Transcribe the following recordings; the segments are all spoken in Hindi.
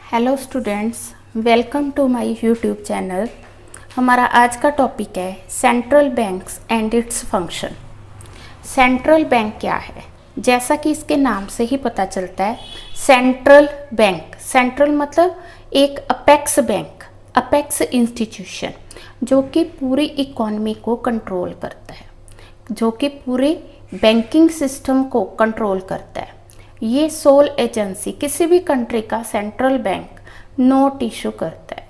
Hello students, welcome to my YouTube channel. हमारा आज का टॉपिक है central banks and its function. Central bank क्या है? जैसा कि इसके नाम से ही पता चलता है, सेंट्रल बैंक, सेंट्रल मतलब एक अपेक्स बैंक, अपेक्स इंस्टीट्यूशन जो कि पूरी इकोनॉमी को कंट्रोल करता है, जो कि पूरे बैंकिंग सिस्टम को कंट्रोल करता है। ये सोल एजेंसी किसी भी कंट्री का सेंट्रल बैंक नोट इशू करता है।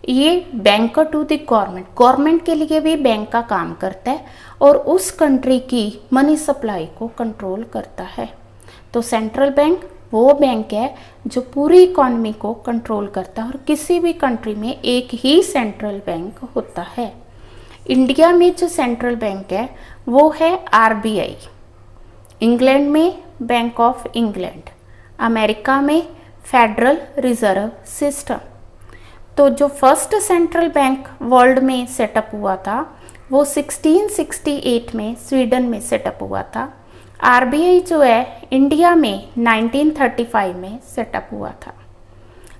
ये banker to the government, government के लिए भी बैंक का काम करता है और उस कंट्री की मनी सप्लाई को कंट्रोल करता है। तो सेंट्रल बैंक वो बैंक है जो पूरी इकोनॉमी को कंट्रोल करता है और किसी भी कंट्री में एक ही सेंट्रल बैंक होता है। इंडिया में जो सेंट्रल बैंक है वो है आरबीआई, इंग्लैंड में बैंक ऑफ इंग्लैंड, अमेरिका में फेडरल रिजर्व सिस्टम। तो जो फर्स्ट सेंट्रल बैंक वर्ल्ड में सेटअप हुआ था वो 1668 में स्वीडन में सेटअप हुआ था। आरबीआई जो है इंडिया में 1935 में सेटअप हुआ था।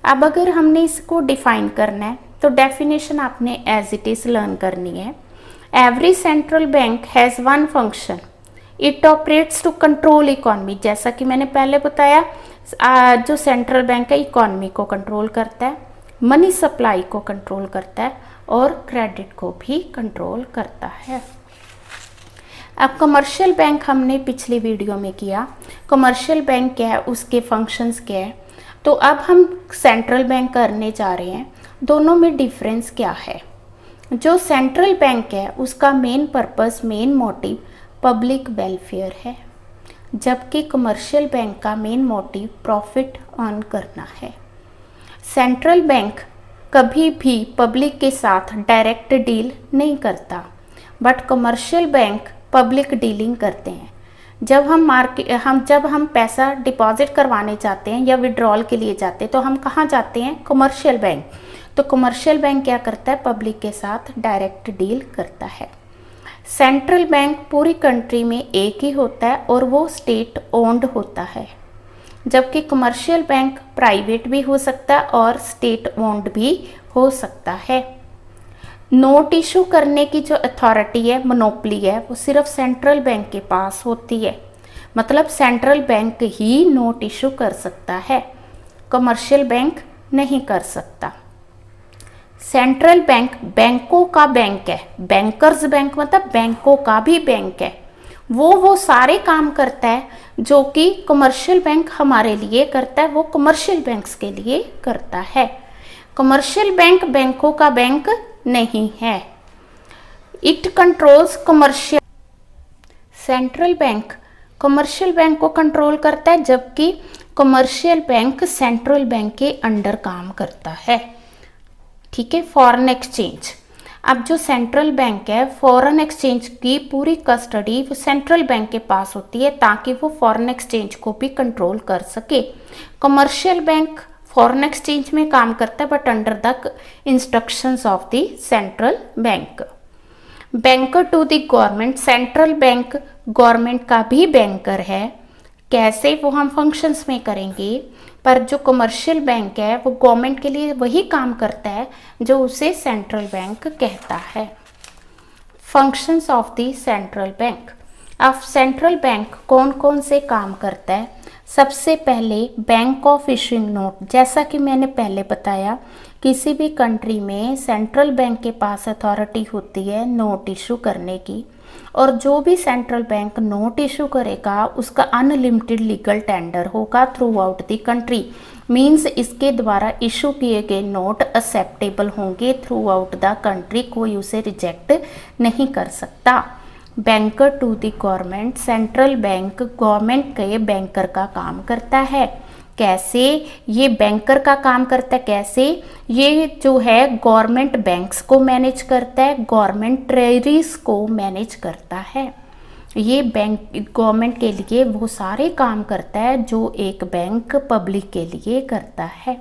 अब अगर हमने इसको डिफाइन करना है तो डेफिनेशन आपने एज इट इज लर्न करनी है। Every central bank has one function, it operates to control economy. जैसा कि मैंने पहले बताया, जो सेंट्रल बैंक है इकोनॉमी को कंट्रोल करता है, मनी सप्लाई को कंट्रोल करता है और क्रेडिट को भी कंट्रोल करता है। अब कमर्शियल बैंक हमने पिछली वीडियो में किया, कमर्शियल बैंक क्या है, उसके फंक्शंस क्या है। तो अब हम सेंट्रल बैंक करने जा रहे हैं। दोनों में डिफरेंस क्या है? जो सेंट्रल बैंक है उसका main purpose, main motive public welfare है, जबकि कमर्शियल बैंक का मेन मोटिव प्रॉफिट अर्न करना है। सेंट्रल बैंक कभी भी पब्लिक के साथ डायरेक्ट डील नहीं करता, but commercial bank public dealing करते हैं। जब हम पैसा डिपॉजिट करवाने जाते हैं या विड्रॉल के लिए जाते हैं तो हम कहाँ जाते हैं? Commercial bank. तो कमर्शियल बैंक क्या करता है? पब्लिक के साथ डायरेक्ट डील करता है। सेंट्रल बैंक पूरी कंट्री में एक ही होता है और वो स्टेट ओन्ड होता है, जबकि कमर्शियल बैंक प्राइवेट भी हो सकता है और स्टेट ओन्ड भी हो सकता है। नोट इशू करने की जो अथॉरिटी है, मोनोपली है, वो सिर्फ सेंट्रल बैंक के पास होती है। मतलब सेंट्रल बैंक ही नोट इशू कर सकता है, कमर्शियल बैंक नहीं कर सकता। सेंट्रल बैंक बैंकों का बैंक है, बैंकर्स बैंक मतलब बैंकों का भी बैंक है। वो सारे काम करता है जो कि कमर्शियल बैंक हमारे लिए करता है, वो कमर्शियल बैंक्स के लिए करता है। कमर्शियल बैंक बैंकों का बैंक नहीं है। It controls commercial. Central bank commercial bank को कंट्रोल करता है, जबकि कमर्शियल बैंक सेंट्रल बैंक के अंडर काम करता है। ठीक है। फॉरेन एक्सचेंज, अब जो सेंट्रल बैंक है फॉरेन एक्सचेंज की पूरी कस्टडी सेंट्रल बैंक के पास होती है ताकि वो फॉरेन एक्सचेंज को भी कंट्रोल कर सके। कमर्शियल बैंक फॉरेन एक्सचेंज में काम करता है but under the instructions of the central bank. Banker to the government, central bank government का भी बैंकर है। कैसे? वो हम फंक्शंस में करेंगे, पर जो कमर्शियल बैंक है वो गवर्नमेंट के लिए वही काम करता है जो उसे सेंट्रल बैंक कहता है। Functions of the central bank. अब सेंट्रल बैंक कौन कौन से काम करता है? सबसे पहले बैंक ऑफ इशूइंग नोट। जैसा कि मैंने पहले बताया, किसी भी कंट्री में सेंट्रल बैंक के पास अथॉरिटी होती है नोट इशू करने की, और जो भी सेंट्रल बैंक नोट इशू करेगा उसका अनलिमिटेड लीगल टेंडर होगा throughout the country. Means इसके द्वारा इशू किए गए नोट एक्सेप्टेबल होंगे थ्रू आउट द कंट्री, कोई उसे रिजेक्ट नहीं कर सकता। Banker to the government, central bank government के बैंकर का काम करता है। कैसे ये बैंकर का काम करता है? कैसे? ये जो है गवर्नमेंट बैंक्स को मैनेज करता है, गवर्नमेंट ट्रेजरीज को मैनेज करता है। ये बैंक गवर्नमेंट के लिए वो सारे काम करता है जो एक बैंक पब्लिक के लिए करता है।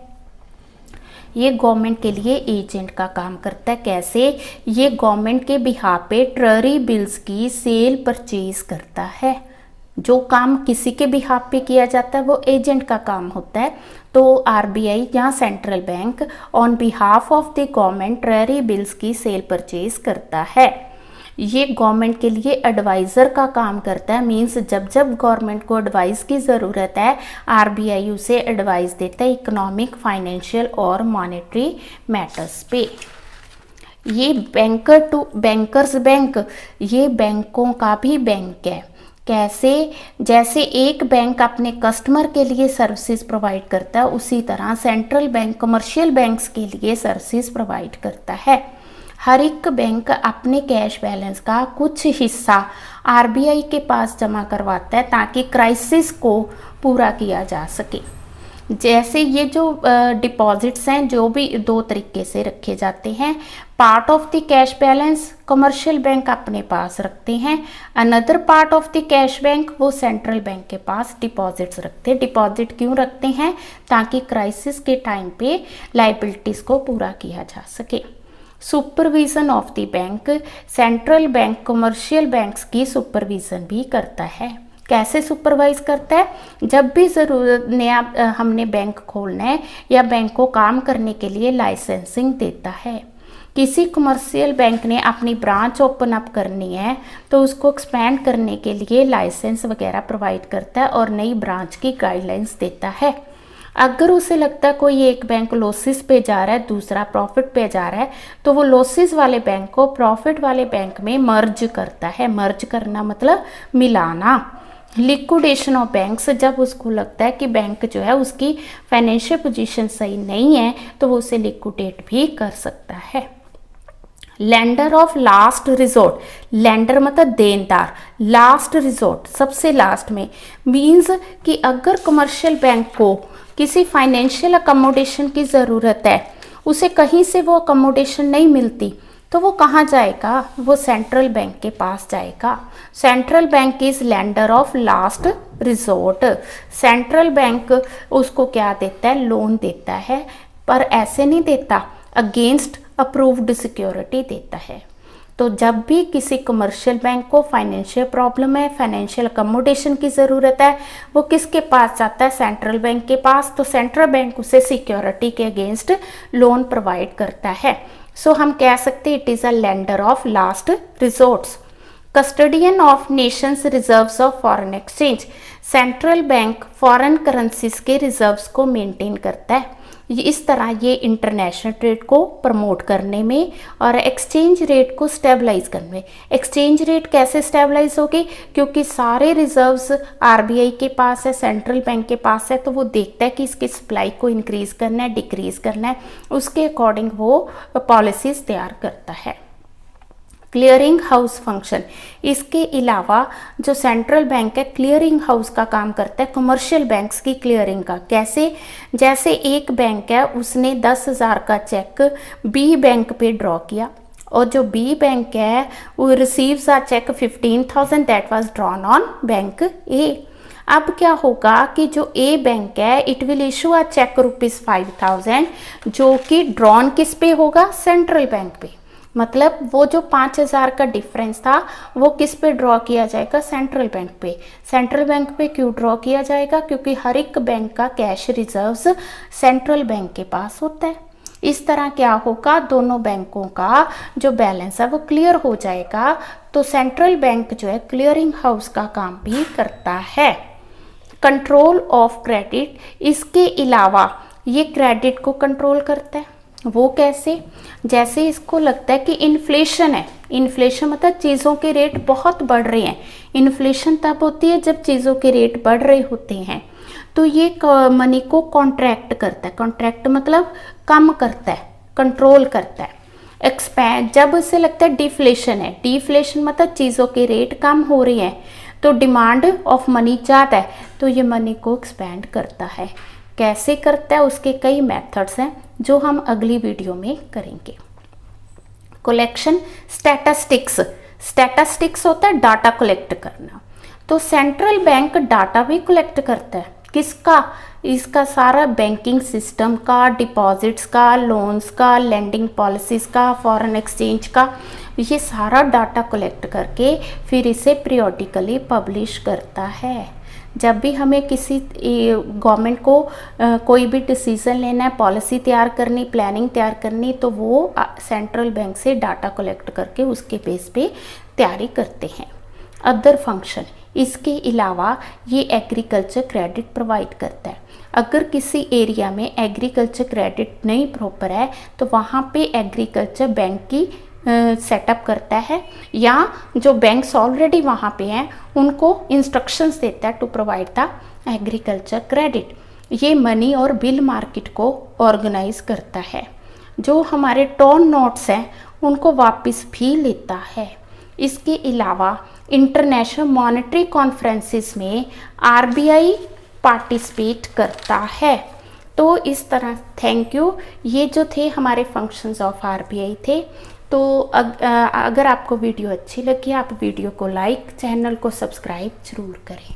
ये गवर्नमेंट के लिए एजेंट का काम करता है। कैसे? ये गवर्नमेंट के बिहाफ पे ट्रेजरी बिल्स की सेल परचेज करता है। जो काम किसी के बिहाफ पे किया जाता है वो एजेंट का काम होता है। तो आरबीआई या central bank on behalf of the government treasury bills की सेल परचेज करता है। ये गवर्नमेंट के लिए एडवाइज़र का काम करता है। मींस जब जब गवर्नमेंट को एडवाइस की ज़रूरत है, आरबीआई उसे एडवाइस देता है इकोनॉमिक, फाइनेंशियल और मॉनेटरी मैटर्स पे। ये बैंकर टू बैंकर्स बैंक, ये बैंकों का भी बैंक है। कैसे? जैसे एक बैंक अपने कस्टमर के लिए सर्विसेज प्रोवाइड करता है, उसी तरह सेंट्रल बैंक कमर्शियल बैंक्स के लिए सर्विसेज प्रोवाइड करता है। हर एक बैंक अपने कैश बैलेंस का कुछ हिस्सा आरबीआई के पास जमा करवाता है ताकि क्राइसिस को पूरा किया जा सके। जैसे ये जो डिपॉजिट्स हैं, जो भी दो तरीके से रखे जाते हैं। Part of the cash balance commercial bank अपने पास रखते हैं, another part of the cash bank वो सेंट्रल बैंक के पास डिपॉजिट्स रखते हैं। डिपॉजिट क्यों रखते हैं? ताकि क्राइसिस के टाइम पे लाइबिलिटीज़ को पूरा किया जा सके। Supervision of the bank, central bank commercial banks की सुपरविजन भी करता है। कैसे सुपरवाइज करता है? जब भी ज़रूरत नया हमने बैंक खोलना है या बैंक को काम करने के लिए लाइसेंसिंग देता है। किसी कमर्शियल बैंक ने अपनी ब्रांच ओपन अप करनी है तो उसको एक्सपैंड करने के लिए लाइसेंस वगैरह प्रोवाइड करता है और नई ब्रांच की गाइडलाइंस देता है। अगर उसे लगता है कोई एक बैंक लॉसेस पे जा रहा है, दूसरा प्रॉफिट पे जा रहा है, तो वो लॉसेस वाले बैंक को प्रॉफिट वाले बैंक में मर्ज करता है। मर्ज करना मतलब मिलाना। लिक्विडेशन ऑफ बैंक्स, जब उसको लगता है कि बैंक जो है उसकी फाइनेंशियल पोजीशन सही नहीं है तो वो उसे लिक्विडेट भी कर सकता है। Lender of last resort, lender मतलब देनदार, लास्ट रिजोर्ट सबसे लास्ट में। मीन्स कि अगर कमर्शियल बैंक को किसी फाइनेंशियल अकोमोडेशन की ज़रूरत है, उसे कहीं से वो अकोमोडेशन नहीं मिलती, तो वो कहाँ जाएगा? वो सेंट्रल बैंक के पास जाएगा। Central bank is lender of last resort. Central bank उसको क्या देता है? लोन देता है, पर ऐसे नहीं देता, अगेंस्ट अप्रूव्ड सिक्योरिटी देता है। तो जब भी किसी कमर्शियल बैंक को फाइनेंशियल प्रॉब्लम है, फाइनेंशियल अकोमोडेशन की ज़रूरत है, वो किसके पास जाता है? सेंट्रल बैंक के पास। तो सेंट्रल बैंक उसे सिक्योरिटी के अगेंस्ट लोन प्रोवाइड करता है। सो हम कह सकते हैं it is a lender of last resorts. Custodian of Nations reserves of foreign exchange, central bank foreign currencies के रिजर्व्स को मेंटेन करता है। इस तरह ये इंटरनेशनल ट्रेड को प्रमोट करने में और एक्सचेंज रेट को स्टेबलाइज करने में। एक्सचेंज रेट कैसे स्टेबलाइज होगी? क्योंकि सारे रिजर्व्स आरबीआई के पास है, सेंट्रल बैंक के पास है, तो वो देखता है कि इसकी सप्लाई को इंक्रीज करना है, डिक्रीज करना है, उसके अकॉर्डिंग वो पॉलिसीज तैयार करता है। क्लियरिंग हाउस फंक्शन, इसके अलावा जो सेंट्रल बैंक है क्लियरिंग हाउस का काम करता है कमर्शियल बैंक्स की क्लियरिंग का। कैसे? जैसे एक बैंक है, उसने 10,000 का चेक बी बैंक पे ड्रॉ किया और जो बी बैंक है वो receives a cheque 15,000 that was drawn on bank A. अब क्या होगा कि जो ए बैंक है it will issue a cheque ₹5,000 जो कि ड्रॉन किस पे होगा? सेंट्रल बैंक पे। मतलब वो जो 5,000 का डिफरेंस था वो किस पे ड्रॉ किया जाएगा? सेंट्रल बैंक पे। सेंट्रल बैंक पे क्यों ड्रॉ किया जाएगा? क्योंकि हर एक बैंक का कैश रिजर्व्स सेंट्रल बैंक के पास होता है। इस तरह क्या होगा? दोनों बैंकों का जो बैलेंस है वो क्लियर हो जाएगा। तो सेंट्रल बैंक जो है क्लियरिंग हाउस का काम भी करता है। कंट्रोल ऑफ क्रेडिट, इसके अलावा ये क्रेडिट को कंट्रोल करता है। वो कैसे? जैसे इसको लगता है कि इन्फ्लेशन है, इन्फ्लेशन मतलब चीज़ों के रेट बहुत बढ़ रहे हैं। इन्फ्लेशन तब होती है जब चीज़ों के रेट बढ़ रहे होते हैं। तो ये मनी को कॉन्ट्रैक्ट करता है। कॉन्ट्रैक्ट मतलब कम करता है, कंट्रोल करता है। एक्सपैंड, जब उसे लगता है डिफ्लेशन है, डिफ्लेशन मतलब चीज़ों के रेट कम हो रहे हैं तो डिमांड ऑफ मनी ज़्यादा है, तो ये मनी को एक्सपैंड करता है। कैसे करता है? उसके कई मेथड्स हैं जो हम अगली वीडियो में करेंगे। कलेक्शन स्टैटिस्टिक्स, स्टैटिस्टिक्स होता है डाटा कलेक्ट करना। तो सेंट्रल बैंक डाटा भी कलेक्ट करता है। किसका? इसका सारा बैंकिंग सिस्टम का, डिपॉजिट्स का, लोन्स का, लेंडिंग पॉलिसीज़ का, फॉरेन एक्सचेंज का, ये सारा डाटा कलेक्ट करके फिर इसे पीरियोडिकली पब्लिश करता है। जब भी हमें किसी गवर्नमेंट को कोई भी डिसीज़न लेना है, पॉलिसी तैयार करनी, प्लानिंग तैयार करनी, तो वो सेंट्रल बैंक से डाटा कलेक्ट करके उसके बेस पे तैयारी करते हैं। अदर फंक्शन, इसके अलावा ये एग्रीकल्चर क्रेडिट प्रोवाइड करता है। अगर किसी एरिया में एग्रीकल्चर क्रेडिट नहीं प्रॉपर है तो वहाँ पे एग्रीकल्चर बैंक की सेटअप करता है, या जो बैंक्स ऑलरेडी वहाँ पे हैं उनको इंस्ट्रक्शंस देता है to provide the agriculture credit. ये मनी और बिल मार्केट को ऑर्गेनाइज करता है। जो हमारे टॉर्न नोट्स हैं उनको वापस भी लेता है। इसके अलावा इंटरनेशनल मॉनेटरी कॉन्फ्रेंसेस में आरबीआई पार्टिसिपेट करता है। तो इस तरह थैंक यू। ये जो थे हमारे फंक्शंस ऑफ आरबीआई थे। तो अगर आपको वीडियो अच्छी लगी, आप वीडियो को लाइक, चैनल को सब्सक्राइब ज़रूर करें।